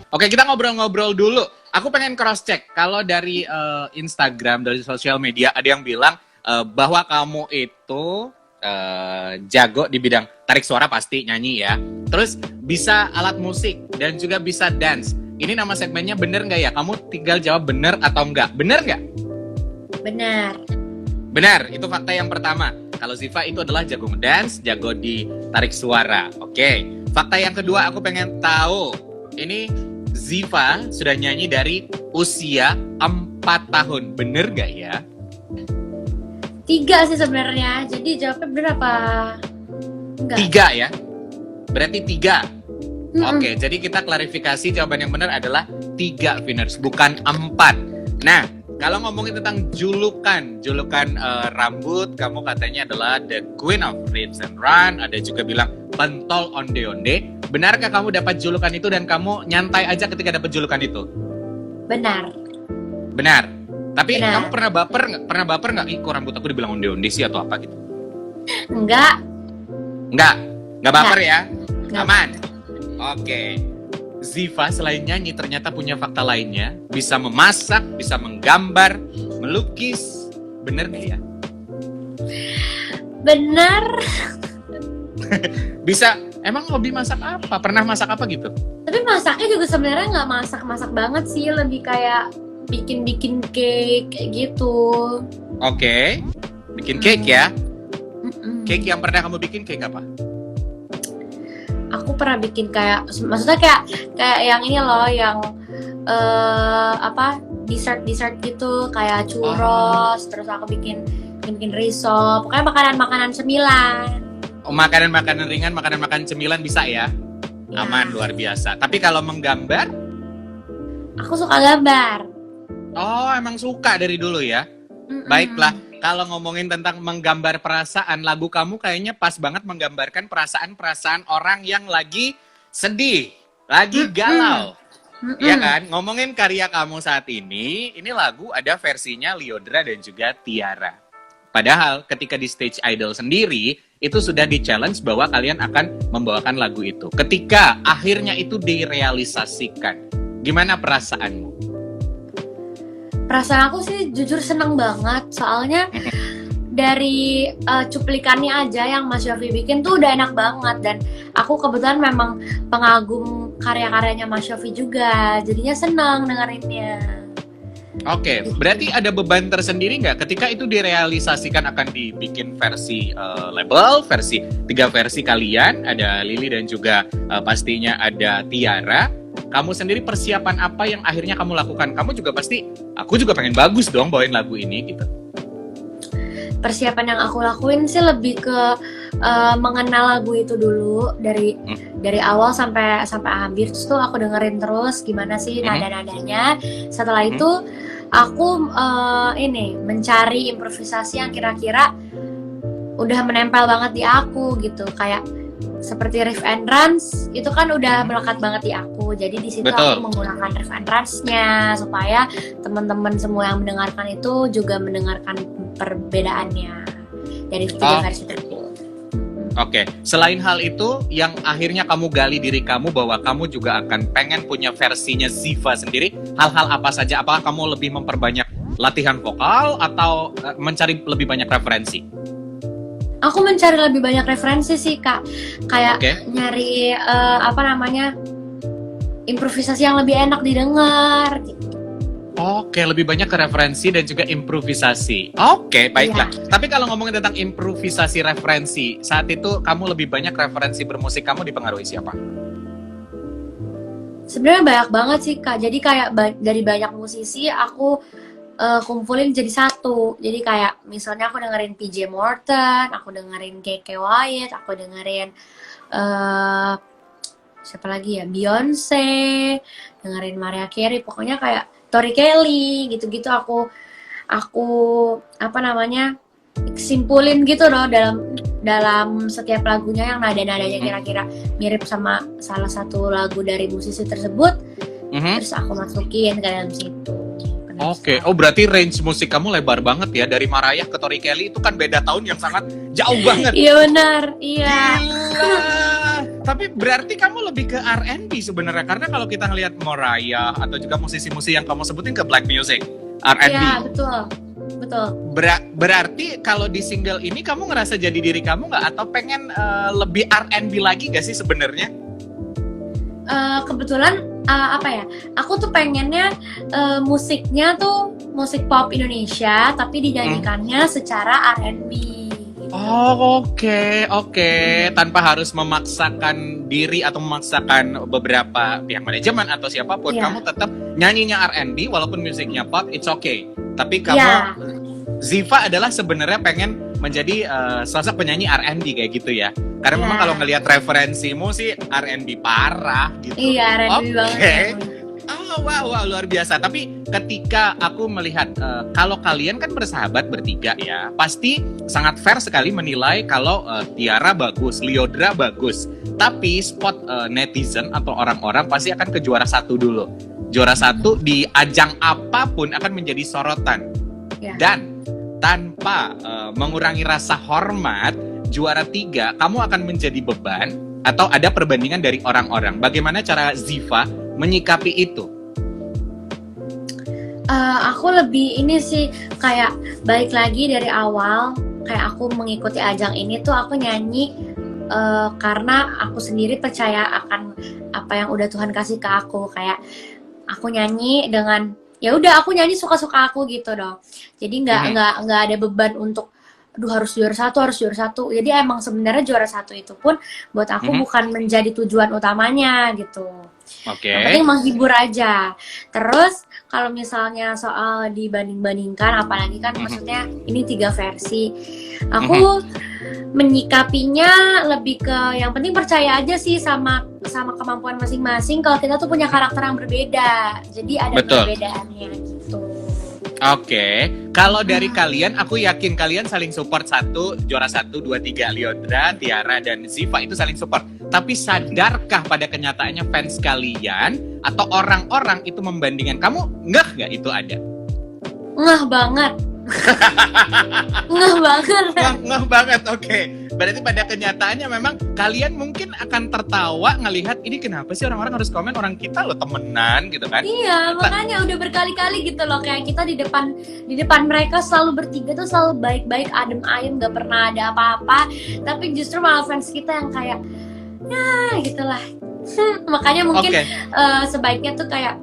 Oke, kita ngobrol-ngobrol dulu. Aku pengen cross check. Kalau dari Instagram, dari sosial media ada yang bilang bahwa kamu itu jago di bidang tarik suara, pasti nyanyi ya. Terus bisa alat musik dan juga bisa dance. Ini nama segmennya bener nggak ya? Kamu tinggal jawab bener atau enggak. Bener nggak? Benar. Benar, itu fakta yang pertama. Kalau Ziva itu adalah jago ngedance, jago di tarik suara. Oke. Fakta yang kedua aku pengen tahu. Ini Ziva sudah nyanyi dari usia 4 tahun. Bener gak ya? 3 sih sebenarnya. Jadi jawabnya bener apa? Enggak. 3 ya? Berarti 3. Oke, jadi kita klarifikasi jawaban yang benar adalah 3, Viners, bukan 4. Nah, kalau ngomongin tentang julukan rambut, kamu katanya adalah the queen of rinse and run. Ada juga bilang pentol onde-onde. Benarkah kamu dapat julukan itu dan kamu nyantai aja ketika dapat julukan itu? Benar. Benar. Tapi Benar. kamu pernah baper nggak? Pernah baper nggak? Ih, kok rambut aku dibilang onde-onde sih atau apa gitu? Enggak. Nggak baper ya? Nggak. Aman. Oke. Ziva selain nyanyi ternyata punya fakta lainnya. Bisa memasak, bisa menggambar, melukis. Bener nggak ya? Benar. Bisa. Emang hobi masak apa? Pernah masak apa gitu? Tapi masaknya juga sebenarnya nggak masak-masak banget sih. Lebih kayak bikin-bikin cake kayak gitu. Oke. Bikin cake ya? Mm-mm. Cake yang pernah kamu bikin cake apa? Aku pernah bikin kayak, maksudnya kayak yang ini loh, yang dessert gitu, kayak churros. Terus aku bikin risol. Pokoknya makanan cemilan. Oh, makanan-makanan ringan, makanan-makanan cemilan bisa ya? Ya. Aman, luar biasa. Tapi kalau menggambar? Aku suka gambar. Oh, emang suka dari dulu ya? Mm-mm. Baiklah, kalau ngomongin tentang menggambar perasaan, lagu kamu kayaknya pas banget menggambarkan perasaan-perasaan orang yang lagi sedih, lagi galau. Ya kan? Ngomongin karya kamu saat ini lagu ada versinya Lyodra dan juga Tiara. Padahal ketika di Stage Idol sendiri, itu sudah di-challenge bahwa kalian akan membawakan lagu itu. Ketika akhirnya itu direalisasikan, gimana perasaanmu? Perasaan aku sih jujur seneng banget, soalnya dari cuplikannya aja yang Mas Shofie bikin tuh udah enak banget. Dan aku kebetulan memang pengagum karya-karyanya Mas Shofie juga, jadinya seneng dengerinnya. Oke, berarti ada beban tersendiri nggak ketika itu direalisasikan akan dibikin versi label, 3 versi kalian, ada Lily dan juga pastinya ada Tiara. Kamu sendiri persiapan apa yang akhirnya kamu lakukan? Kamu juga pasti, aku juga pengen bagus dong bawain lagu ini gitu. Persiapan yang aku lakuin sih lebih ke mengenal lagu itu dulu dari awal sampai habis. Terus tuh aku dengerin terus gimana sih nada-nadanya. Setelah itu aku mencari improvisasi yang kira-kira udah menempel banget di aku gitu, kayak seperti riff and runs itu kan udah melekat banget di aku. Jadi di situ Betul. aku menggunakan riff and runs-nya supaya teman-teman semua yang mendengarkan itu juga mendengarkan perbedaannya dari 3 versi tersebut. Oke, selain hal itu, yang akhirnya kamu gali diri kamu bahwa kamu juga akan pengen punya versinya Ziva sendiri, hal-hal apa saja? Apakah kamu lebih memperbanyak latihan vokal atau mencari lebih banyak referensi? Aku mencari lebih banyak referensi sih, Kak. Kayak Oke. nyari improvisasi yang lebih enak didengar gitu. Oke, lebih banyak ke referensi dan juga improvisasi. Oke, baiklah. Tapi kalau ngomongin tentang improvisasi referensi, saat itu kamu lebih banyak referensi bermusik kamu dipengaruhi siapa? Sebenarnya banyak banget sih, Kak. Jadi kayak dari banyak musisi aku kumpulin jadi satu. Jadi kayak misalnya aku dengerin PJ Morton, aku dengerin KK Wyatt, aku dengerin siapa lagi ya, Beyonce, dengerin Mariah Carey, pokoknya kayak Tori Kelly gitu-gitu aku simpulin gitu loh dalam setiap lagunya yang nada-nadanya kira-kira mirip sama salah satu lagu dari musisi tersebut. Terus aku masukin ke dalam situ. Oke, oh berarti range musik kamu lebar banget ya, dari Mariah ke Tori Kelly itu kan beda tahun yang sangat jauh banget. Iya benar, iya. Gila. Tapi berarti kamu lebih ke R&B sebenarnya, karena kalau kita ngelihat Mariah atau juga musisi-musisi yang kamu sebutin ke black music, R&B. Iya, betul. Berarti kalau di single ini kamu ngerasa jadi diri kamu nggak, atau pengen lebih R&B lagi gak sih sebenarnya? Kebetulan apa ya? Aku tuh pengennya musiknya tuh musik pop Indonesia, tapi dinyanyikannya secara R&B. Oh, oke. Tanpa harus memaksakan diri atau memaksakan beberapa pihak manajemen atau siapapun, Iya. kamu tetap nyanyinya R&B walaupun musiknya pop, it's okay. Tapi kamu, Iya. Ziva adalah sebenarnya pengen menjadi sosok penyanyi R&B kayak gitu ya. Karena Iya. memang kalau ngelihat referensimu sih R&B parah gitu. Iya, R&B banget. Ya. Oh, wow, luar biasa. Tapi ketika aku melihat kalau kalian kan bersahabat bertiga ya, pasti sangat fair sekali menilai kalau Tiara bagus, Lyodra bagus. Tapi spot netizen atau orang-orang pasti akan ke juara satu dulu. Juara satu di ajang apapun akan menjadi sorotan. Ya. Dan tanpa mengurangi rasa hormat, juara 3 kamu akan menjadi beban atau ada perbandingan dari orang-orang. Bagaimana cara Ziva menyikapi itu? Aku lebih ini sih kayak balik lagi dari awal, kayak aku mengikuti ajang ini tuh aku nyanyi karena aku sendiri percaya akan apa yang udah Tuhan kasih ke aku. Kayak aku nyanyi dengan ya udah aku nyanyi suka-suka aku gitu dong. Jadi nggak ada beban untuk aduh harus juara satu. Jadi emang sebenarnya juara satu itu pun buat aku bukan menjadi tujuan utamanya gitu. Oke. Yang penting menghibur aja. Terus kalau misalnya soal dibanding-bandingkan, apalagi kan maksudnya ini 3 versi, aku menyikapinya lebih ke yang penting percaya aja sih sama kemampuan masing-masing. Kalau kita tuh punya karakter yang berbeda, jadi ada perbedaannya gitu. Oke, kalau dari kalian, aku yakin kalian saling support juara 1, 2, 3, Lyodra, Tiara, dan Ziva itu saling support. Tapi sadarkah pada kenyataannya fans kalian atau orang-orang itu membandingkan? Kamu ngeh nggak itu ada? Ngeh banget. Ngeh banget, oke. Berarti pada kenyataannya memang kalian mungkin akan tertawa ngelihat ini kenapa sih orang-orang harus komen, orang kita loh temenan gitu kan? Iya, makanya udah berkali-kali gitu loh, kayak kita di depan mereka selalu bertiga tuh selalu baik-baik, adem ayem, nggak pernah ada apa-apa. Tapi justru malah fans kita yang kayak ya gitulah. Makanya mungkin sebaiknya tuh kayak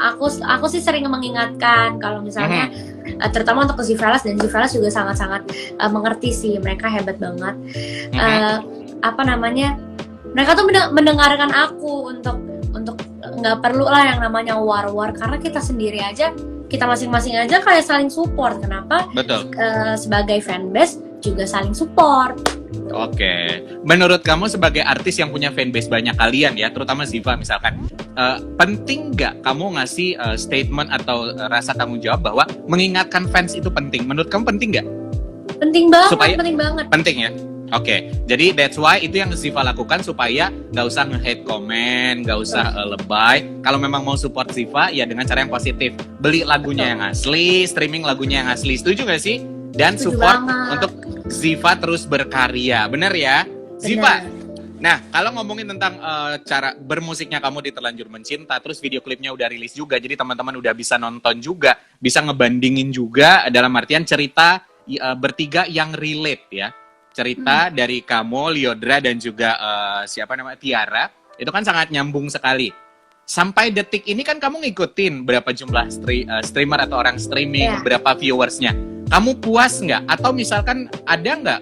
aku sih sering mengingatkan kalau misalnya terutama untuk Zivalas, dan Zivalas juga sangat-sangat mengerti sih, mereka hebat banget. Mereka tuh mendengarkan aku untuk nggak perlu lah yang namanya war karena kita sendiri aja, kita masing-masing aja kayak saling support. Kenapa? Betul. Sebagai fanbase juga saling support. Oke, menurut kamu sebagai artis yang punya fanbase banyak kalian ya, terutama Ziva misalkan, penting nggak kamu ngasih statement atau rasa tanggung jawab bahwa mengingatkan fans itu penting? Menurut kamu penting nggak? Penting banget, penting banget. Penting ya? Oke, jadi that's why itu yang Ziva lakukan supaya nggak usah nge-hate komen, nggak usah lebay. Kalau memang mau support Ziva, ya dengan cara yang positif. Beli lagunya yang asli, streaming lagunya yang asli. Setuju nggak sih? Dan support untuk Ziva terus berkarya, bener ya? Ziva, nah kalau ngomongin tentang cara bermusiknya kamu di Terlanjur Mencinta, terus video klipnya udah rilis juga, jadi teman-teman udah bisa nonton juga, bisa ngebandingin juga, dalam artian cerita bertiga yang relate ya. Cerita dari kamu, Lyodra, dan juga Tiara, itu kan sangat nyambung sekali. Sampai detik ini kan kamu ngikutin berapa jumlah streamer atau orang streaming, berapa viewersnya. Kamu puas nggak? Atau misalkan ada nggak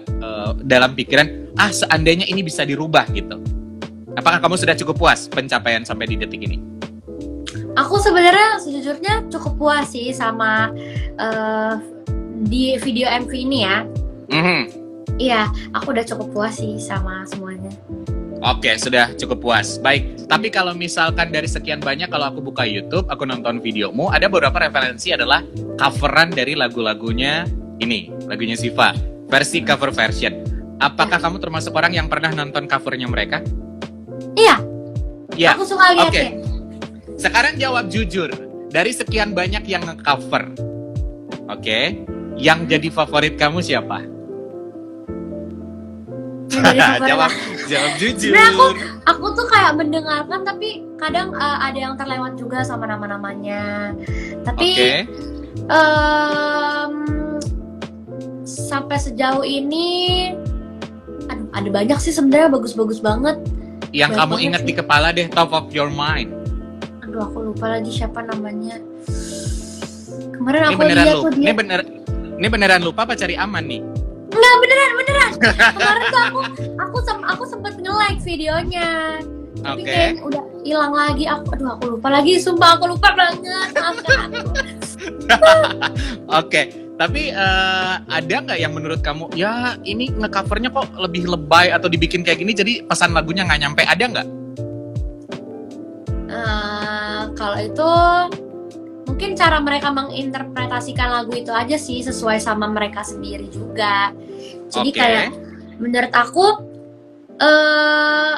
dalam pikiran, seandainya ini bisa dirubah gitu? Apakah kamu sudah cukup puas pencapaian sampai di detik ini? Aku sebenarnya sejujurnya cukup puas sih sama di video MV ini ya. Iya, aku udah cukup puas sih sama semuanya. Oke, sudah cukup puas. Baik, tapi kalau misalkan dari sekian banyak, kalau aku buka YouTube, aku nonton videomu, ada beberapa referensi adalah coveran dari lagu-lagunya ini, lagunya Ziva, versi cover version. Apakah kamu termasuk orang yang pernah nonton covernya mereka? Iya. Ya. Aku suka lihat. Oke. Sekarang jawab jujur, dari sekian banyak yang nge-cover, yang jadi favorit kamu siapa? Jawab jujur. sebenarnya aku tuh kayak mendengarkan tapi kadang ada yang terlewat juga sama nama-namanya. Tapi Oke. em, sampai sejauh ini, aduh, ada banyak sih sebenarnya bagus-bagus banget. Yang Banyak kamu banget ingat sih. di kepala deh, top of your mind. Aduh, aku lupa lagi siapa namanya. Kemarin Ini aku beneran lihat lupa. tuh dia. Ini beneran lupa apa cari aman nih? Enggak, beneran. Kemarin tuh aku sempet nge-like videonya. Tapi Oke. kayak udah hilang lagi. Aku lupa lagi. Sumpah aku lupa banget. Maafkan aku. Oke. Tapi ada nggak yang menurut kamu, ya ini ngecovernya kok lebih lebay atau dibikin kayak gini, jadi pesan lagunya nggak nyampe? Ada nggak? Kalau itu mungkin cara mereka menginterpretasikan lagu itu aja sih, sesuai sama mereka sendiri juga. Jadi Oke. kayak menurut aku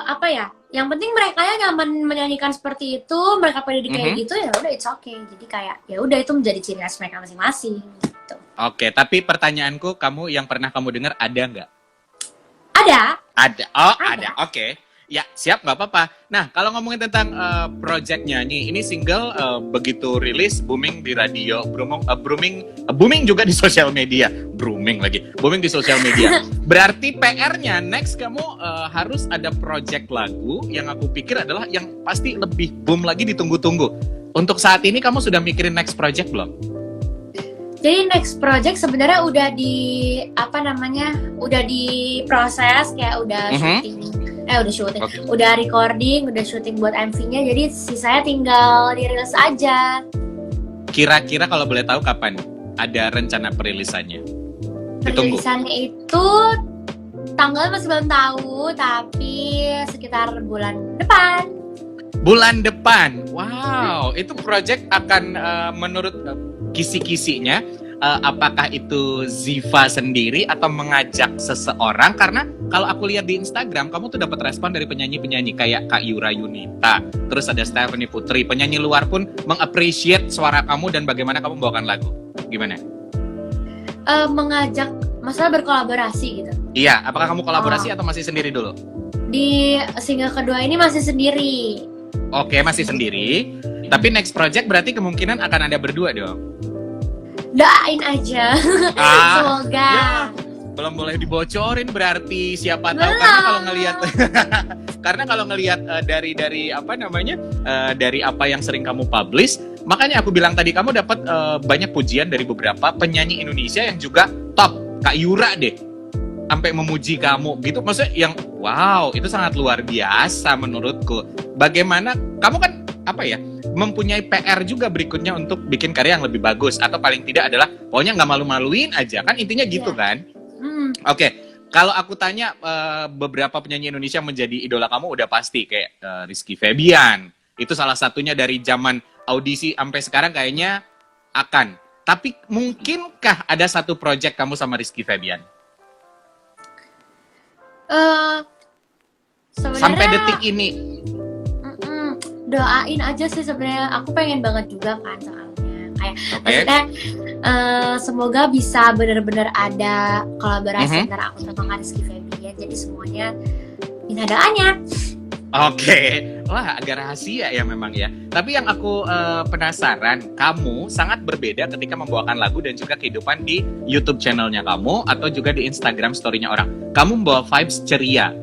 apa ya? Yang penting mereka ya nyaman menyanyikan seperti itu, mereka pede kayak gitu, ya udah it's okay. Jadi kayak ya udah itu menjadi ciri khas mereka masing-masing gitu. Oke, tapi pertanyaanku, kamu yang pernah kamu dengar ada nggak? Ada. Ada. Oh, Ada. ada. Oke. Ya, siap, nggak apa-apa. Nah, kalau ngomongin tentang project nyanyi, ini single begitu rilis, booming di radio, booming juga di sosial media. Booming lagi. Booming di sosial media. Berarti PR-nya next kamu harus ada project lagu yang aku pikir adalah yang pasti lebih boom lagi, ditunggu-tunggu. Untuk saat ini kamu sudah mikirin next project belum? Jadi next project sebenarnya udah udah diproses, kayak udah syuting, Oke. udah recording, udah syuting buat MV-nya. Jadi sisanya tinggal dirilis aja. Kira-kira kalau boleh tahu kapan ada rencana perilisannya? Ditunggu. Perilisannya itu tanggal masih belum tahu, tapi sekitar bulan depan. Bulan depan. Wow, itu project akan menurut kisi-kisinya apakah itu Ziva sendiri atau mengajak seseorang? Karena kalau aku lihat di Instagram, kamu tuh dapat respon dari penyanyi-penyanyi kayak Kak Yura Yunita, terus ada Stephanie Putri, penyanyi luar pun mengappreciate suara kamu dan bagaimana kamu membawakan lagu. Gimana? Mengajak masalah berkolaborasi gitu. Iya, apakah kamu kolaborasi atau masih sendiri dulu? Di single kedua ini masih sendiri. Oke, masih sendiri. Tapi next project berarti kemungkinan akan ada berdua dong. Doain aja. Semoga. Ya, belum boleh dibocorin berarti, siapa tahu. Belum. Karena kalau ngelihat dari apa namanya, dari apa yang sering kamu publish, makanya aku bilang tadi kamu dapat banyak pujian dari beberapa penyanyi Indonesia yang juga top. Kak Yura deh sampai memuji kamu gitu, maksudnya yang wow, itu sangat luar biasa menurutku. Bagaimana kamu kan apa ya, mempunyai PR juga berikutnya untuk bikin karya yang lebih bagus, atau paling tidak adalah pokoknya nggak malu-maluin aja, kan intinya gitu kan. Oke, kalau aku tanya beberapa penyanyi Indonesia menjadi idola kamu udah pasti kayak Rizky Febian, itu salah satunya dari zaman audisi sampai sekarang kayaknya akan. Tapi mungkinkah ada satu project kamu sama Rizky Febian? Sampai detik ini. Doain aja sih sebenarnya. Aku pengen banget juga kan soalnya. Kayak maksudnya semoga bisa benar-benar ada kolaborasi antara aku sama Rizky Febian. Jadi semuanya minta doanya. Oke, wah agak rahasia ya memang ya. Tapi yang aku penasaran, kamu sangat berbeda ketika membawakan lagu dan juga kehidupan di YouTube channelnya kamu atau juga di Instagram story-nya orang. Kamu membawa vibes ceria.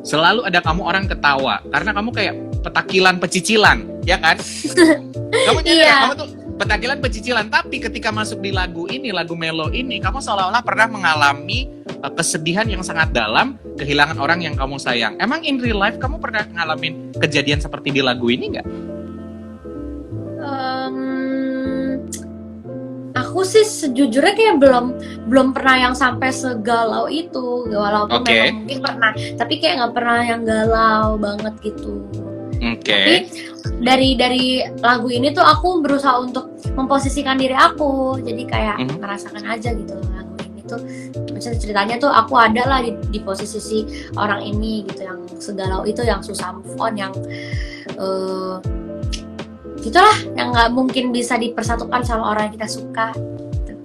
Selalu ada kamu orang ketawa karena kamu kayak petakilan pecicilan, ya kan? Kamu nyadar ya, kamu tuh petakilan pecicilan. Tapi ketika masuk di lagu ini, lagu Melo ini, kamu seolah-olah pernah mengalami kesedihan yang sangat dalam, kehilangan orang yang kamu sayang. Emang in real life kamu pernah ngalamin kejadian seperti di lagu ini nggak? Aku sih sejujurnya kayak belum pernah yang sampai segalau itu. Walaupun memang mungkin pernah, tapi kayak nggak pernah yang galau banget gitu. Tapi dari lagu ini tuh aku berusaha untuk memposisikan diri aku, jadi kayak merasakan aja gitu lagu ini tuh. Maksudnya ceritanya tuh aku ada lah di posisi si orang ini gitu, yang segalau itu, yang susah move on, yang gitulah, yang nggak mungkin bisa dipersatukan sama orang yang kita suka.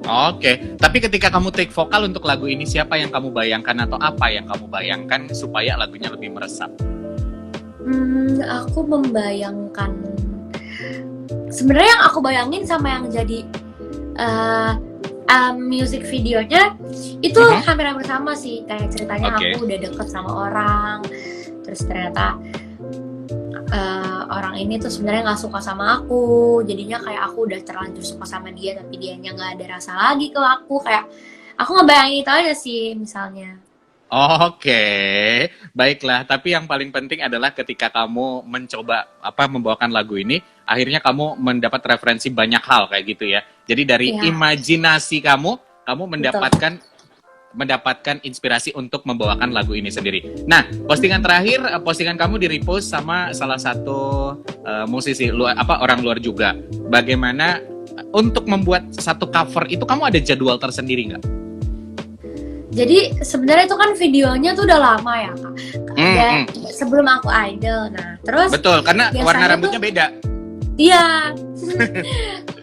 Oke, tapi ketika kamu take vokal untuk lagu ini, siapa yang kamu bayangkan atau apa yang kamu bayangkan supaya lagunya lebih meresap? Aku membayangkan, sebenarnya yang aku bayangin sama yang jadi music videonya itu hampir-hampir sama sih. Kayak ceritanya aku udah deket sama orang, terus ternyata orang ini tuh sebenarnya nggak suka sama aku, jadinya kayak aku udah terlanjur suka sama dia tapi dianya nggak ada rasa lagi ke aku. Kayak aku ngebayangin itu aja sih misalnya. Oke, baiklah. Tapi yang paling penting adalah ketika kamu mencoba membawakan lagu ini, akhirnya kamu mendapat referensi banyak hal kayak gitu ya. Jadi dari imajinasi kamu mendapatkan inspirasi untuk membawakan lagu ini sendiri. Nah, postingan terakhir, postingan kamu di-repost sama salah satu musisi orang luar juga. Bagaimana untuk membuat satu cover itu, kamu ada jadwal tersendiri nggak? Jadi sebenarnya itu kan videonya tuh udah lama ya Kak. Sebelum aku idol. Nah, terus betul, karena warna rambutnya beda. Iya.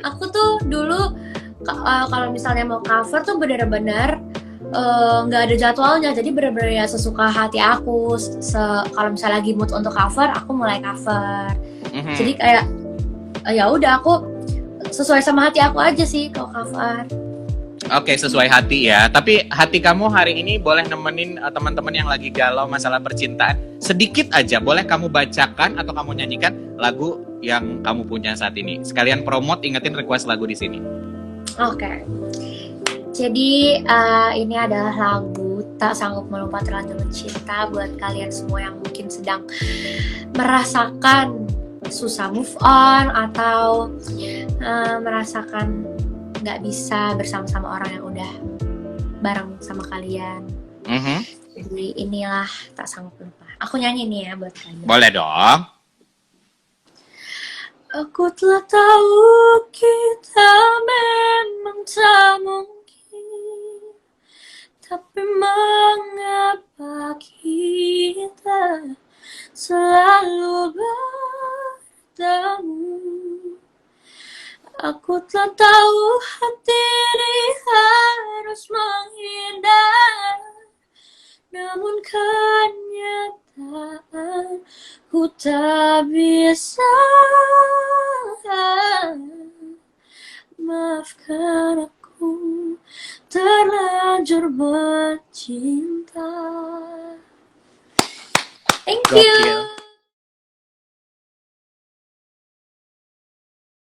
Aku tuh dulu kalau misalnya mau cover tuh bener-bener nggak ada jadwalnya. Jadi bener-bener ya sesuka hati aku. Kalau misalnya lagi mood untuk cover, aku mulai cover. Jadi kayak ya udah, aku sesuai sama hati aku aja sih kalau cover. Oke, sesuai hati ya. Tapi hati kamu hari ini boleh nemenin teman-teman yang lagi galau masalah percintaan. Sedikit aja, boleh kamu bacakan atau kamu nyanyikan lagu yang kamu punya saat ini. Sekalian promote, ingetin request lagu di sini. Oke. Jadi ini adalah lagu Tak Sanggup Melupa Terlanjur Mencinta buat kalian semua yang mungkin sedang merasakan susah move on atau merasakan nggak bisa bersama-sama orang yang udah bareng sama kalian. Jadi inilah Tak Sanggup Lupa. Aku nyanyi nih ya buat kalian. Boleh dong. Aku telah tahu kita memang tak mungkin, tapi mengapa kita selalu bertemu? Aku telah tahu hati ini harus menghindar, namun kenyataan ku tak bisa. Maafkan aku terlanjur mencinta.